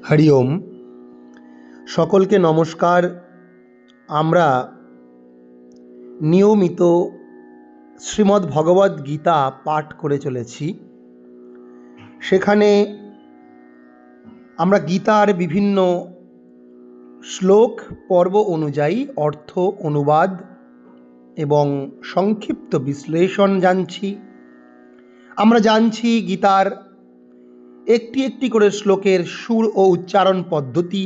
হরি ওম। সকলকে নমস্কার। আমরা নিয়মিত শ্রীমদ্ ভগবদ্ গীতা পাঠ করে চলেছি। সেখানে আমরা গীতার বিভিন্ন শ্লোক পর্ব অনুযায়ী অর্থ, অনুবাদ এবং সংক্ষিপ্ত বিশ্লেষণ জানছি। আমরা জানছি গীতার একটি একটি করে শ্লোকের সুর ও উচ্চারণ পদ্ধতি।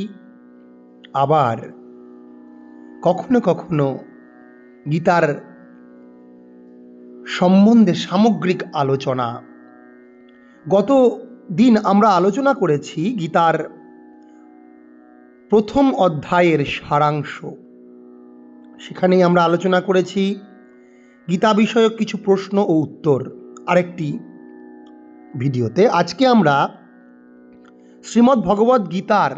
আবার কখনো কখনো গীতার সম্বন্ধে সামগ্রিক আলোচনা। গত দিন আমরা আলোচনা করেছি গীতার প্রথম অধ্যায়ের সারাংশ। সেখানেই আমরা আলোচনা করেছি গীতা বিষয়ক কিছু প্রশ্ন ও উত্তর আরেকটি ভিডিওতে। আজকে আমরা শ্রীমদ্ ভগবদ্ গীতার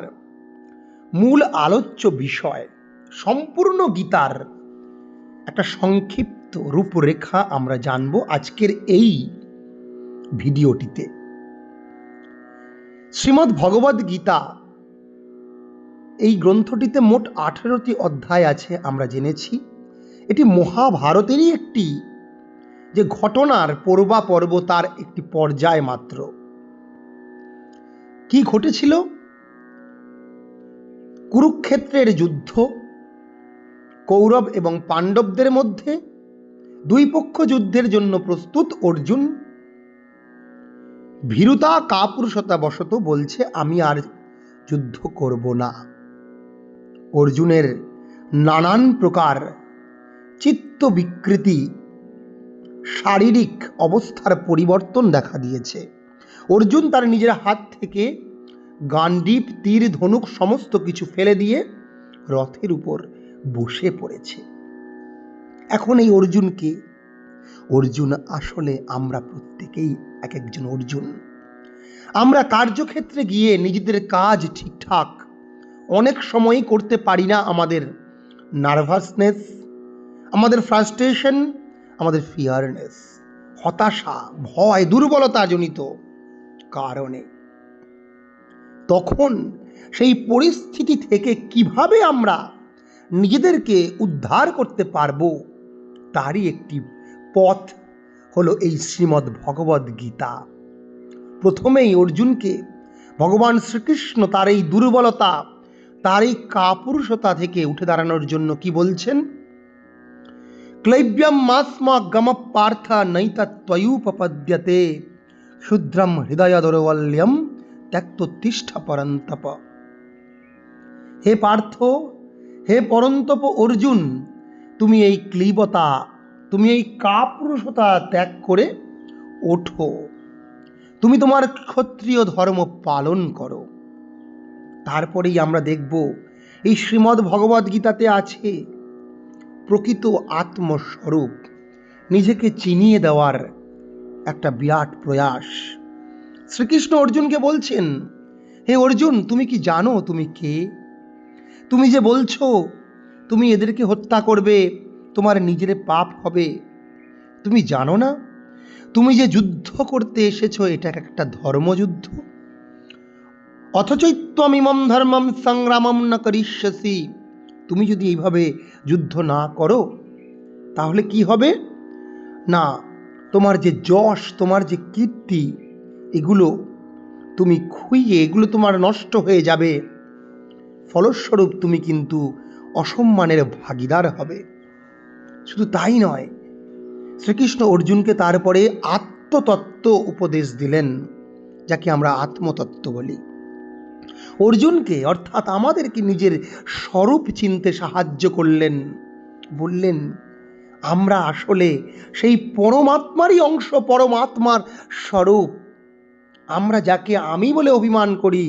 মূল আলোচ্য বিষয়, সম্পূর্ণ গীতার একটা সংক্ষিপ্ত রূপরেখা আমরা জানব আজকের এই ভিডিওটিতে। শ্রীমদ্ ভগবদ্ গীতা এই গ্রন্থটিতে মোট 18টি অধ্যায় আছে আমরা জেনেছি। এটি মহাভারতেরই একটি যে ঘটনার পর্ব তার একটি পর্যায় মাত্র। কি ঘটেছিল? কুরুক্ষেত্রের যুদ্ধ, কৌরব এবং পাণ্ডবদের মধ্যে। দুই পক্ষ যুদ্ধের জন্য প্রস্তুত। অর্জুন ভীরুতা কাপুরুষতা বশত বলছে আমি আর যুদ্ধ করব না। অর্জুনের নানান প্রকার চিত্ত বিকৃতি, শারীরিক অবস্থার পরিবর্তন দেখা দিয়েছে। অর্জুন তার নিজের হাত থেকে গান্ডীব, তীর, ধনুক সমস্ত কিছু ফেলে দিয়ে রথের উপর বসে পড়েছে। এখন এই অর্জুনকে, অর্জুন আসলে আমরা প্রত্যেকেই এক একজন অর্জুন। আমরা কার্যক্ষেত্রে গিয়ে নিজেদের কাজ ঠিকঠাক অনেক সময়ই করতে পারি না। আমাদের নার্ভাসনেস, আমাদের ফ্রাস্ট্রেশন, আমাদের ফিয়ারনেস, হতাশা, ভয়, দুর্বলতা জনিত কারণে। তখন সেই পরিস্থিতি থেকে কিভাবে আমরা নিজেদেরকে উদ্ধার করতে পারবো তারই একটি পথ হলো এই শ্রীমদ্ ভগবদ্ গীতা। প্রথমেই অর্জুনকে ভগবান শ্রীকৃষ্ণ তার এই দুর্বলতা, তার এই কাপুরুষতা থেকে উঠে দাঁড়ানোর জন্য কি বলছেন? ক্লৈব্যম মাস্মা গম পার্থ নৈতা ত্বয়ুপপদ্যতে শূদ্রম হৃদয় দৌর্বল্যম ত্যক্তোত্তিষ্ঠ পরন্তপ। হে পার্থ, হে পরন্তপ অর্জুন, তুমি এই ক্লীবতা, তুমি এই কাপুরুষতা ত্যাগ করে ওঠো। তুমি তোমার ক্ষত্রিয় ধর্ম পালন করো। তারপরেই আমরা দেখব এই শ্রীমদ্ ভগবদ্ গীতাতে আছে প্রকৃত আত্মস্বরূপ, নিজেকে চিনিয়ে দেওয়ার একটা বিরাট প্রয়াস। শ্রীকৃষ্ণ অর্জুনকে বলছেন, হে অর্জুন, তুমি কি জানো তুমি কে? তুমি যে বলছো তুমি এদেরকে হত্যা করবে, তোমার নিজের পাপ হবে, তুমি জানো না তুমি যে যুদ্ধ করতে এসেছো এটা একটা ধর্মযুদ্ধ? অথচৈত্বমিমম ধর্মম সংগ্রামম ন করিষ্যসি। তুমি যদি এইভাবে যুদ্ধ না করো তাহলে কি হবে না, তোমার যে যশ, তোমার যে কীর্তি, এগুলো তুমি খুইয়ে, এগুলো তোমার নষ্ট হয়ে যাবে। ফলস্বরূপ তুমি কিন্তু অসম্মানের ভাগীদার হবে। শুধু তাই নয়, শ্রীকৃষ্ণ অর্জুনকে তারপরে আত্মতত্ত্ব উপদেশ দিলেন, যাকে আমরা আত্মতত্ত্ব বলি। অর্জুনকে অর্থাৎ আমাদেরকে নিজের স্বরূপ চিনতে সাহায্য করলেন। বললেন আমরা আসলে সেই পরমাত্মারই অংশ, পরমাত্মার স্বরূপ। আমরা যাকে আমি বলে অভিমান করি,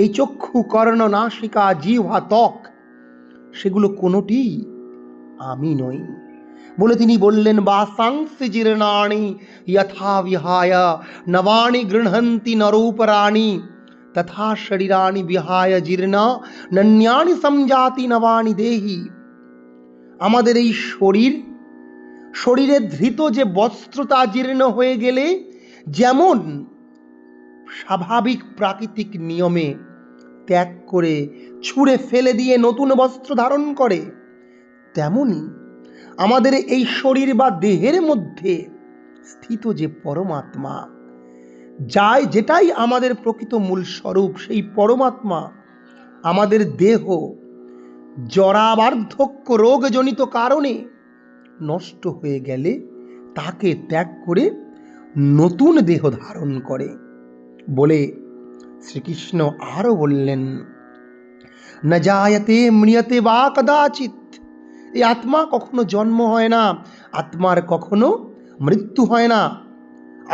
এই চক্ষু, কর্ণ, নাসিকা, জিহ্বা, ত্বক, সেগুলো কোনোটি আমি নই বলে তিনি বললেন বাসাংসি জীর্ণানি যথা বিহায় নবানি গৃহন্তি নরূপরাণি তথা শরীরাণি বিহায় জীর্ণ নন্যানি সমজাতি নবানি দেহি। আমাদের এই শরীরে ধৃত যে বস্ত্রতা জীর্ণ হয়ে গেলে যেমন স্বাভাবিক প্রাকৃতিক নিয়মে ত্যাগ করে ছুঁড়ে ফেলে দিয়ে নতুন বস্ত্র ধারণ করে, তেমনি আমাদের এই শরীর বা দেহের মধ্যে স্থিত যে পরমাত্মা, যেটাই আমাদের প্রকৃত মূল স্বরূপ, সেই পরমাত্মা আমাদের দেহ জরা বার্ধক্য রোগজনিত কারণে নষ্ট হয়ে গেলে তাকে ত্যাগ করে নতুন দেহ ধারণ করে বলে শ্রীকৃষ্ণ আরো বললেন, না জায়তে ম্রিয়তে বা কদাচিৎ, এই আত্মা কখনো জন্ম হয় না, আত্মার কখনো মৃত্যু হয় না।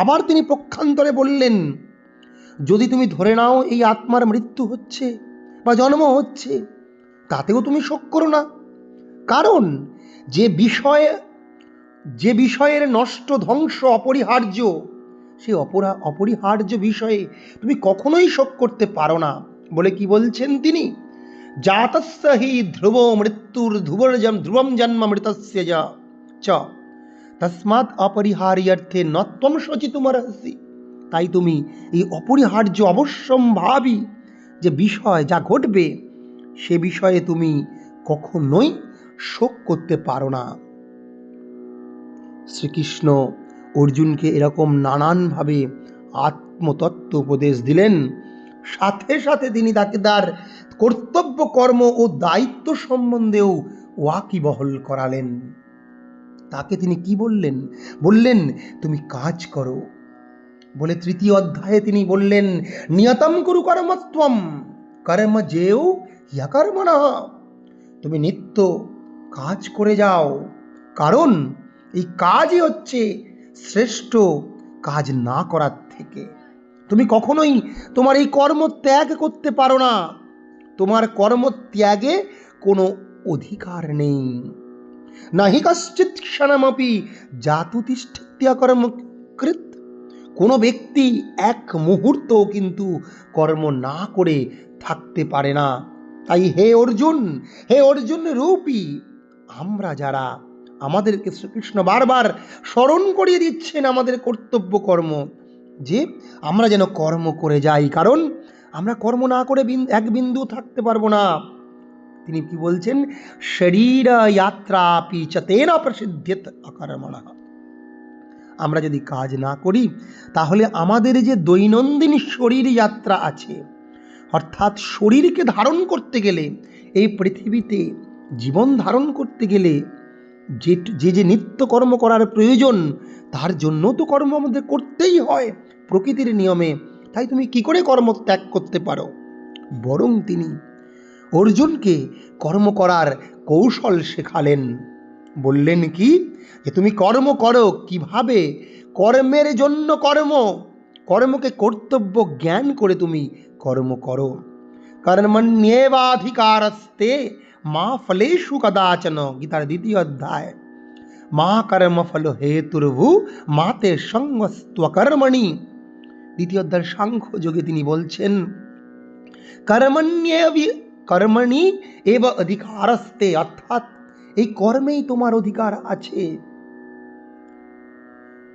আবার তিনি পক্ষান্তরে বললেন, যদি তুমি ধরে নাও এই আত্মার মৃত্যু হচ্ছে বা জন্ম হচ্ছে, তাতেও তুমি শোক করো না, কারণ যে বিষয়ের নষ্ট ধ্বংস অপরিহার্য, সেই অপরিহার্য বিষয়ে তুমি কখনোই শোক করতে পারো না। বলে কি বলছেন তিনি, জাতস্য হি ধ্রুব মৃত্যুর ধ্রুবম জন্ম মৃতস্য চ তস্মাৎ অপরিহার্যার্থে ন ত্বম শোচিতুমর্হসি। তাই তুমি এই অপরিহার্য অবশ্যম্ভাবী যে বিষয় যা ঘটবে, সে বিষয়ে তুমি কখনোই শোক করতে পারো না। শ্রীকৃষ্ণ অর্জুনকে এরকম নানানভাবে আত্মতত্ত্ব উপদেশ দিলেন, সাথে সাথে তিনি তাকে তার কর্তব্য কর্ম ও দায়িত্ব সম্বন্ধেও ওয়াকিবহল করালেন। তাকে তিনি কি বললেন? বললেন, তুমি কাজ করো। বলে তৃতীয় অধ্যায়ে তিনি বললেন, নিয়তম কুরু কর্মত্বম কর্ম যেও হ্যকর্মণঃ। তুমি নিত্য কাজ করে যাও, কারণ এই কাজই হচ্ছে শ্রেষ্ঠ কাজ না করার থেকে। তুমি কখনোই তোমার এই কর্ম ত্যাগ করতে পারো না, তোমার কর্ম ত্যাগে কোনো অধিকার নেই। নাহি কশ্চিৎ ক্ষণমপি জাতুতিষ্ঠত্যকর্মকৃৎ। কোনো ব্যক্তি এক মুহূর্ত কিন্তু কর্ম না করে থাকতে পারে না। তাই হে অর্জুন রূপী আমরা যারা, আমাদেরকে শ্রীকৃষ্ণ বারবার স্মরণ করিয়ে দিচ্ছেন আমাদের কর্তব্য কর্ম, যে আমরা যেন কর্ম করে যাই, কারণ আমরা কর্ম না করে এক বিন্দু থাকতে পারবো না। তিনি কি বলছেন, শরীর যাত্রা পিচতেন প্রসিদ্ধেত অকর্মণঃ। আমরা যদি কাজ না করি, তাহলে আমাদের যে দৈনন্দিন শরীর যাত্রা আছে, অর্থাৎ শরীরকে ধারণ করতে গেলে, এই পৃথিবীতে জীবন ধারণ করতে গেলে যে নিত্য কর্ম করার প্রয়োজন, তার জন্য তো কর্ম আমাদের করতেই হয় প্রকৃতির নিয়মে। তাই তুমি কি করে কর্ম ত্যাগ করতে পারো? বরং তিনি অর্জুনকে কর্ম করার কৌশল শেখালেন। বললেন কি, যে তুমি কর্ম করো কিভাবে, কর্মের জন্য কর্মকে কর্তব্য জ্ঞান করে তুমি কর্ম করো। কর্মণ্যেবাধিকারস্তে মা ফলেষু কদাচন, গীতার 2য় অধ্যায়। মা কর্মফল হেতুর্ভু মাতে সঙ্গস্ত্বকর্মণি। 2য় অধ্যায় সাংখ্য যোগে তিনি বলছেন, কর্মণি এব অধিকারস্তে, অর্থাৎ এই কর্মেই তোমার অধিকার আছে।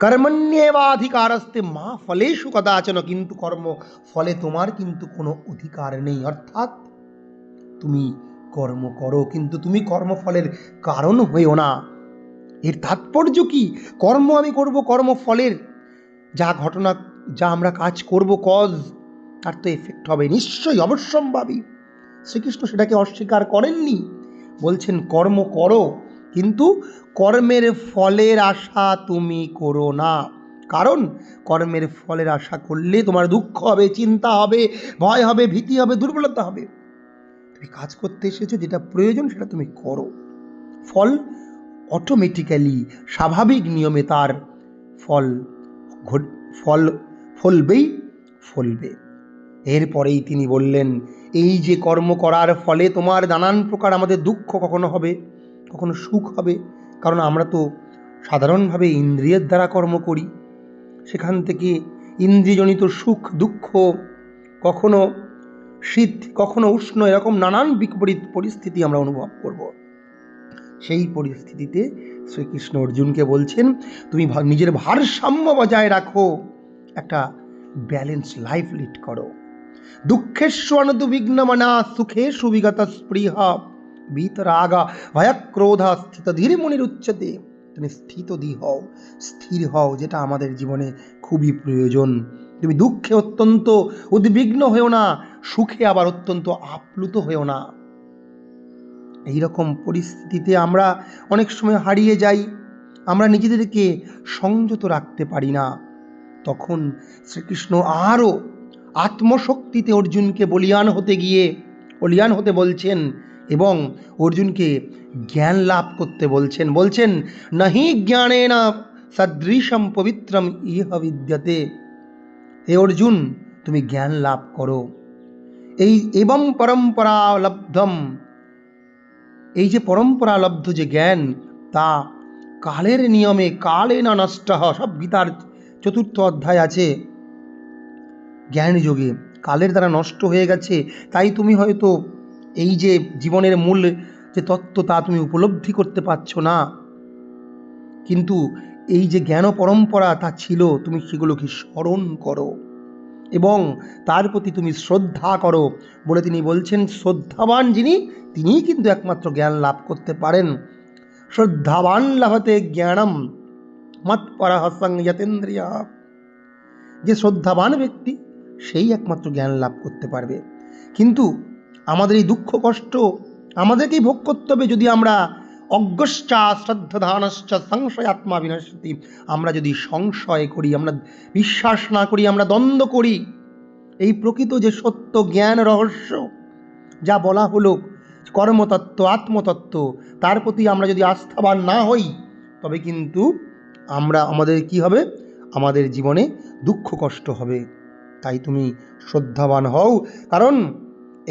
কর্মণ্যেবাধিকারস্তে মা ফলেষু কদাচন, কিন্তু কর্ম ফলে তোমার কিন্তু কোনো অধিকার নেই। অর্থাৎ তুমি কর্ম করো, কিন্তু তুমি কর্মফলের কারণ হইও না। এর তাৎপর্য কি? কর্ম আমি করব, কর্মফলের যা ঘটনা, যা আমরা কাজ করব, কজ, তার তো এফেক্ট হবে নিশ্চয়ই, অবশ্যম্ভাবী। শ্রীকৃষ্ণ সেটাকে অস্বীকার করেননি, বলছেন কর্ম করো, কিন্তু কর্মের ফলের আশা তুমি করো না। কারণ কর্মের ফলের আশা করলে তোমার দুঃখ হবে, চিন্তা হবে, ভয় হবে, ভীতি হবে, দুর্বলতা হবে। তুমি কাজ করতে এসেছো, যেটা প্রয়োজন সেটা তুমি করো, ফল অটোমেটিক্যালি স্বাভাবিক নিয়মে তার ফলবে। এরপরেই তিনি বললেন, এই যে কর্ম করার ফলে তোমার নানান প্রকার আমাদের দুঃখ কখনো হবে, কখনো সুখ হবে, কারণ আমরা তো সাধারণভাবে ইন্দ্রিয়ের দ্বারা কর্ম করি। সেখান থেকে ইন্দ্রিয়জনিত সুখ দুঃখ, কখনো শীত কখনো উষ্ণ, এরকম নানান বিপরীত পরিস্থিতি আমরা অনুভব করব। সেই পরিস্থিতিতে শ্রীকৃষ্ণ অর্জুনকে বলছেন, তুমি নিজের ভারসাম্য বজায় রাখো, একটা ব্যালেন্স লাইফ লিড করো। দুঃখেষু অনুদ্বিগ্নমনা সুখেষু বিগত স্পৃহ বিতরাগ ভয়ক্রোধ স্থিত ধীর মুনিরুচ্যতে। তুমি স্থিতধী হও, স্থির হও, যেটা আমাদের জীবনে খুবই প্রয়োজন। তুমি দুঃখে অত্যন্ত উদ্বিগ্ন হয়েও না, সুখে আবার অত্যন্ত আপ্লুত হয়েও না। এইরকম পরিস্থিতিতে আমরা অনেক সময় হারিয়ে যাই, আমরা নিজেদেরকে সংযত রাখতে পারি না। তখন শ্রীকৃষ্ণ আরও আত্মশক্তিতে অর্জুনকে বলীয়ান হতে বলছেন এবং অর্জুনকে জ্ঞান লাভ করতে বলছেন নাহি জ্ঞানেন সদৃশম পবিত্রম ইহ বিদ্যতে। হে অর্জুন, তুমি জ্ঞান লাভ করো। এই এবং পরম্পরা লব্ধম, এই যে পরম্পরা লব্ধ যে জ্ঞান, তা কালের নিয়মে কালে না নষ্ট। সব গীতার 4র্থ অধ্যায় আছে। জ্ঞান যোগে কালের দ্বারা নষ্ট হয়ে গেছে, তাই তুমি হয়তো এই যে জীবনের মূল যে তত্ত্ব তা তুমি উপলব্ধি করতে পারছো না। কিন্তু এই যে জ্ঞান পরম্পরা তা ছিল, তুমি সেগুলোকে স্মরণ করো এবং তার প্রতি তুমি শ্রদ্ধা করো বলে তিনি বলছেন, শ্রদ্ধাবান যিনি, তিনিই কিন্তু একমাত্র জ্ঞান লাভ করতে পারেন। শ্রদ্ধাবান লভতে জ্ঞানম মৎপরঃ সংযতেন্দ্রিয়ঃ। যে শ্রদ্ধাবান ব্যক্তি সেই একমাত্র জ্ঞান লাভ করতে পারবে। কিন্তু আমাদের এই দুঃখ কষ্ট আমাদেরকেই ভোগ করতে হবে যদি আমরা অজ্ঞশ্চা শ্রদ্ধাধানশ্চ সংশয়াত্মা বিনশ্যতি, আমরা যদি সংশয় করি, আমরা বিশ্বাস না করি, আমরা দ্বন্দ্ব করি, এই প্রকৃত যে সত্য জ্ঞান রহস্য যা বলা হলো কর্মতত্ত্ব আত্মতত্ত্ব, তার প্রতি আমরা যদি আস্থাবান না হই, তবে কিন্তু আমাদের কি হবে, আমাদের জীবনে দুঃখ কষ্ট হবে। তাই তুমি শ্রদ্ধাবান হও, কারণ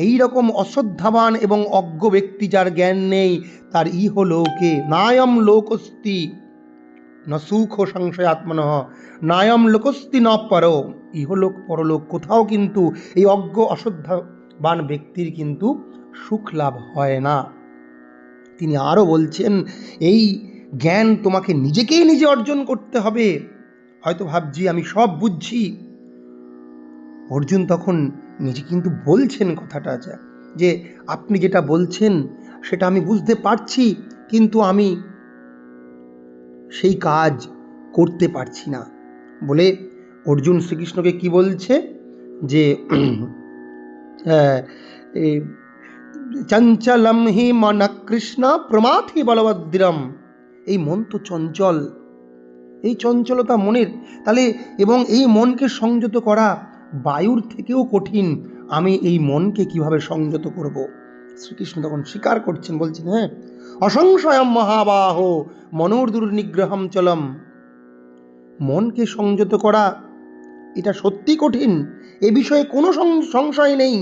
এই রকম অশ্রদ্ধাবান এবং অজ্ঞ ব্যক্তি যার জ্ঞান নেই, তার ইহলোকে নায়ম লোকস্তি ন সুখ সংশয়াত্মনঃ নায়ম লোকস্তি ন পর। ইহলোক পরলোক কোথাও কিন্তু এই অজ্ঞ অশ্রদ্ধাবান ব্যক্তির কিন্তু সুখ লাভ হয় না। তিনি আরও বলছেন, এই জ্ঞান তোমাকে নিজেকেই নিজে অর্জন করতে হবে। হয়তো ভাবছি আমি সব বুঝছি, অর্জুন তখন নিজে কিন্তু বলছেন কথাটা যে আপনি যেটা বলছেন সেটা আমি বুঝতে পারছি, কিন্তু আমি সেই কাজ করতে পারছি না বলে অর্জুন শ্রীকৃষ্ণকে কি বলছে যে চঞ্চলম হি মন কৃষ্ণ প্রমাথি বলবদ্রম। এই মন তো চঞ্চল, এই চঞ্চলতা মনের, তাহলে এবং এই মনকে সংযত করা বায়ুর থেকেও কঠিন। আমি এই মনকে কিভাবে সংযত করব? শ্রীকৃষ্ণ তখন স্বীকার করছেন, বলছেন হ্যাঁ, অসংশয়ম মহাবাহ মনোর্দুর্নিগ্রহম চলম। মনকে সংযত করা এটা সত্যি কঠিন, এ বিষয়ে কোনো সংশয় নেই,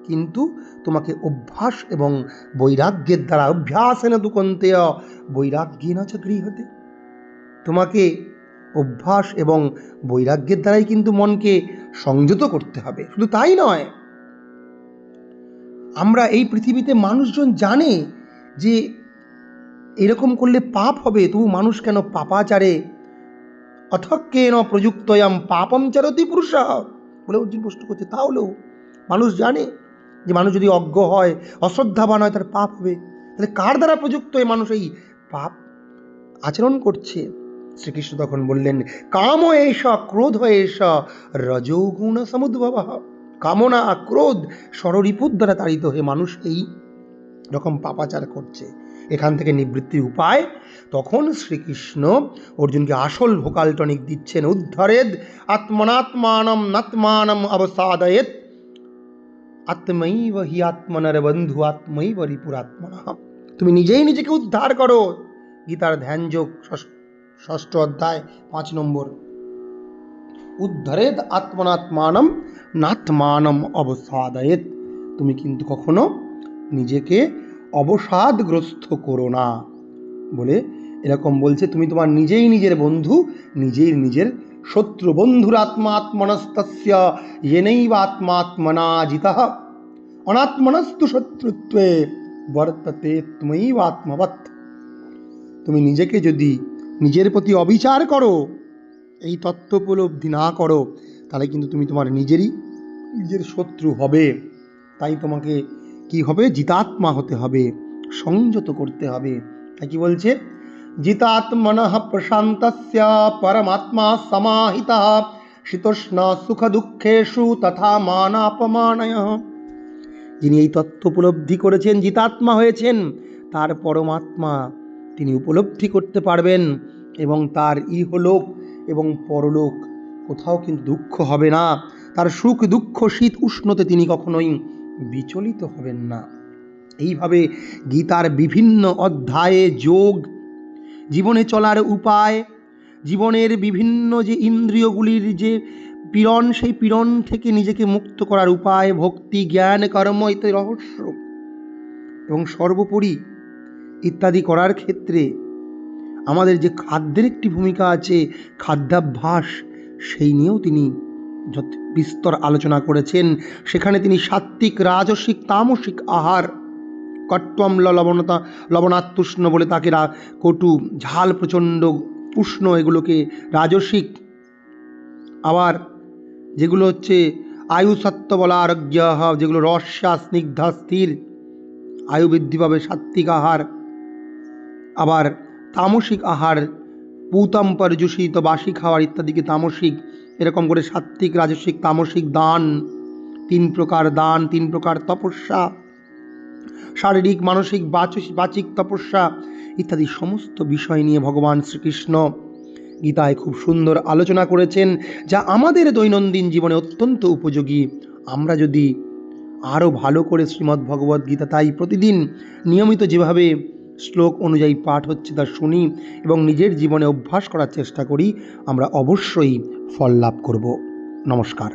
কিন্তু তোমাকে অভ্যাস এবং বৈরাগ্যের দ্বারা, অভ্যাসেন তু কন্তেয় বৈরাগ্যেন চ গৃহতে, তোমাকে অভ্যাস এবং বৈরাগ্যের দ্বারাই কিন্তু মনকে সংযত করতে হবে। শুধু তাই নয়, আমরা এই পৃথিবীতে মানুষজন জানে যে এরকম করলে পাপ হবে, তবু মানুষ কেন পাপাচারে অথক্কেন প্রযুক্তয়াম পাপম চারতি পুরুষ বলে অর্জুন প্রশ্ন করছে। তাহলেও মানুষ জানে যে মানুষ যদি অজ্ঞ হয়, অশ্রদ্ধাবান হয়, তার পাপ হবে। তাহলে কার দ্বারা প্রযুক্ত হয়ে মানুষ এই পাপ আচরণ করছে? শ্রীকৃষ্ণ তখন বললেন, কাম এষ ক্রোধ এষ রজোগুণ সমুদ্ভব। কামনা ক্রোধ ষড়রিপুর দ্বারা তাড়িত হয়ে মানুষ এই রকম পাপাচার করছে। এখান থেকে নিবৃত্তির উপায় তখন শ্রীকৃষ্ণ অর্জুনকে আসল ভোকাল টনিক দিচ্ছেন, উদ্ধরেদ আত্মনাত্মানম নাত্মানম অবসাদয়েত আত্মৈব হি আত্মনর বন্ধু আত্মৈব রিপুরাত্মনঃ। তুমি নিজেই নিজেকে উদ্ধার করো। গীতার ধ্যানযোগ 6ষ্ঠ অধ্যায় 5 নম্বর। উদ্ধরেদ আত্মনাত্মানম নাত্মানম অবসাদয়েত। তুমি কিন্তু কখনো নিজেকে অবসাদগ্রস্ত করো না বলে এরকম বলছে। তুমি তোমার নিজেই নিজের বন্ধু, নিজেই নিজের শত্রু। বন্ধুর আত্মাত্মনস্তস্য येनैव आत्मात्मना जितः অনাত্মনস্তু শত্রুত্বে বর্ততে ত্বয়ৈব আত্মবৎ। তুমি নিজেকে যদি নিজের প্রতি অবিচার করো, এই তত্ত্ব উপলব্ধি না করো, তাহলে কিন্তু তুমি তোমার নিজেরই নিজের শত্রু হবে। তাই তোমাকে কি হবে? জিতাত্মা হতে হবে, সংযত করতে হবে। তাই কি বলছে? জিতাত্মনঃ প্রশান্তস্য পরমাত্মা সমাহিতঃ শীতোষ্ণ সুখ দুঃখেষু তথা মানাপমানয়ঃ। যিনি এই তত্ত্ব উপলব্ধি করেছেন, জিতাত্মা হয়েছেন, তার পরমাত্মা তিনি উপলব্ধি করতে পারবেন এবং তার ইহলোক এবং পরলোক কোথাও কিন্তু দুঃখ হবে না। তার সুখ দুঃখ শীত উষ্ণতে তিনি কখনোই বিচলিত হবেন না। এইভাবে গীতার বিভিন্ন অধ্যায়ে যোগ, জীবনে চলার উপায়, জীবনের বিভিন্ন যে ইন্দ্রিয়গুলির যে পীড়ন, সেই পীড়ন থেকে নিজেকে মুক্ত করার উপায়, ভক্তি, জ্ঞান, কর্ম ইত্যাদি রহস্য এবং সর্বোপরি ইত্যাদি করার ক্ষেত্রে আমাদের যে খাদ্যের একটি ভূমিকা আছে, খাদ্যাভ্যাস, সেই নিয়েও তিনি বিস্তর আলোচনা করেছেন। সেখানে তিনি সাত্ত্বিক, রাজসিক, তামসিক আহার, কট্টম লবণাত্তুষ্ণ বলে তাকে কটু, ঝাল প্রচণ্ড, উষ্ণ, এগুলোকে রাজসিক। আবার যেগুলো হচ্ছে আয়ুসত্ত্ব বলা আরোগ্য, যেগুলো রস্যা, স্নিগ্ধা, স্থির, আয়ু বৃদ্ধি পাবে, সাত্ত্বিক আহার। আবার তামসিক আহার, পূতম পর্যুষিত, বাসি খাওয়ার ইত্যাদিকে তামসিক। এরকম করে সাত্ত্বিক, রাজসিক, তামসিক দান, 3 প্রকার দান, 3 প্রকার তপস্যা, শারীরিক, মানসিক, বাচিক তপস্যা ইত্যাদি সমস্ত বিষয় নিয়ে ভগবান শ্রীকৃষ্ণ গীতায় খুব সুন্দর আলোচনা করেছেন, যা আমাদের দৈনন্দিন জীবনে অত্যন্ত উপযোগী। আমরা যদি আরও ভালো করে শ্রীমদ্ ভগবদ্ গীতা তাই প্রতিদিন নিয়মিত যেভাবে শ্লোক অনুযায়ী পাঠ হচ্ছে তা শুনি এবং নিজের জীবনে অভ্যাস করার চেষ্টা করি, আমরা অবশ্যই ফল লাভ করব। নমস্কার।